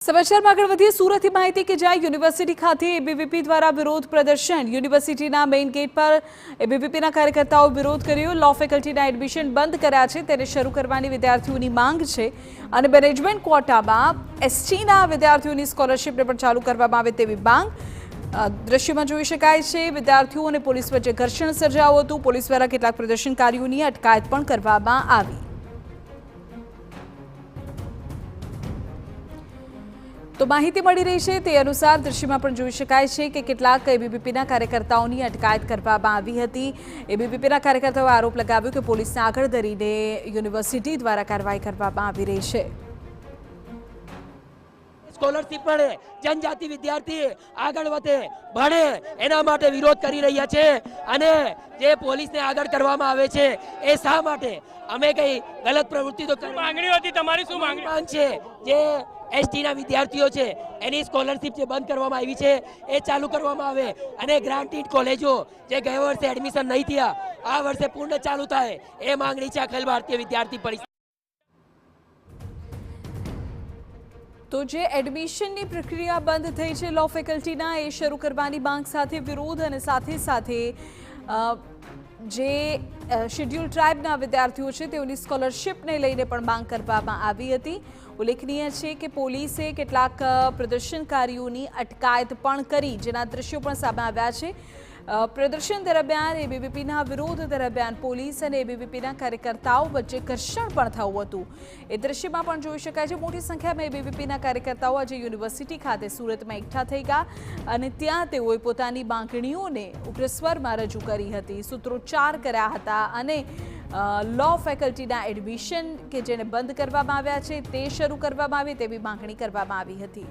સમાચારમાં આગળ વધીએ સુરતથી માહિતી કે જ્યાં યુનિવર્સિટી ખાતે એબીવીપી દ્વારા વિરોધ પ્રદર્શન યુનિવર્સિટીના મેઇન ગેટ પર એબીવીપીના કાર્યકર્તાઓ વિરોધ કર્યો લો ફેકલ્ટીના એડમિશન બંધ કર્યા છે તેને શરૂ કરવાની વિદ્યાર્થીઓની માંગ છે અને મેનેજમેન્ટ ક્વોટામાં એસટીના વિદ્યાર્થીઓની સ્કોલરશિપને પણ ચાલુ કરવામાં આવે તેવી માંગ દ્રશ્યમાં જોઈ શકાય છે। વિદ્યાર્થીઓ અને પોલીસ વચ્ચે ઘર્ષણ સર્જાયું હતું। પોલીસ દ્વારા કેટલાક પ્રદર્શનકારીઓની અટકાયત પણ કરવામાં આવી। તો માહિતી મળી રહી છે તે અનુસાર દ્રશ્યમાં પણ જોઈ શકાય છે કે કેટલાક એબીવીપીના કાર્યકર્તાઓની અટકાયત કરવામાં આવી હતી। એબીવીપીના કાર્યકર્તાઓએ આરોપ લગાવ્યો કે પોલીસને આગળ ધરીને યુનિવર્સિટી દ્વારા કાર્યવાહી કરવામાં આવી રહી છે। સ્કોલરશિપ મળે, જનજાતિ વિદ્યાર્થી આગળ વધે, ભણે, એના માટે વિરોધ કરી રહ્યા છે અને જે પોલીસને આગળ કરવામાં આવે છે એ શા માટે? અમે કઈ ગલત પ્રવૃત્તિ તો માંગણી હતી તમારી? શું માંગ છે? જે એસટીના વિદ્યાર્થીઓ છે એની સ્કોલરશિપ જે બંધ કરવામાં આવી છે એ ચાલુ કરવામાં આવે અને ગ્રાન્ટેડ કોલેજો જે ગયા વર્ષે એડમિશન નહીં થયા આ વર્ષે પૂર્ણ ચાલુ થાય એ માંગણી છે અખિલ ભારતીય વિદ્યાર્થી પરિષદ। તો જે એડમિશનની પ્રક્રિયા બંધ થઈ છે લો ફેકલ્ટીના એ શરૂ કરવાની માંગ સાથે વિરોધ અને સાથે જે શેડ્યુલ ટ્રાઇબના વિદ્યાર્થીઓ છે તેઓની સ્કોલરશિપને લઈને પણ માંગ કરવામાં આવી હતી। ઉલ્લેખનીય છે કે પોલીસે કેટલાક પ્રદર્શનકારીઓની અટકાયત પણ કરી જેના દ્રશ્યો પણ સામે આવ્યા છે। પ્રદર્શન દરમિયાન એબીવીપીના વિરોધ દરમિયાન પોલીસ અને એબીવીપીના કાર્યકર્તાઓ વચ્ચે ઘર્ષણ પણ થયું હતું। એ દ્રશ્યમાં પણ જોઈ શકાય છે મોટી સંખ્યામાં એબીવીપીના કાર્યકર્તાઓ આજે યુનિવર્સિટી ખાતે સુરતમાં એકઠા થઈ ગયા અને ત્યાં તેઓએ પોતાની માંગણીઓને ઉગ્ર સ્વરમાં રજૂ કરી હતી, સૂત્રોચ્ચાર કર્યા હતા અને લો ફેકલ્ટીના એડમિશન કે જેને બંધ કરવામાં આવ્યા છે તે શરૂ કરવામાં આવે તેવી માંગણી કરવામાં આવી હતી।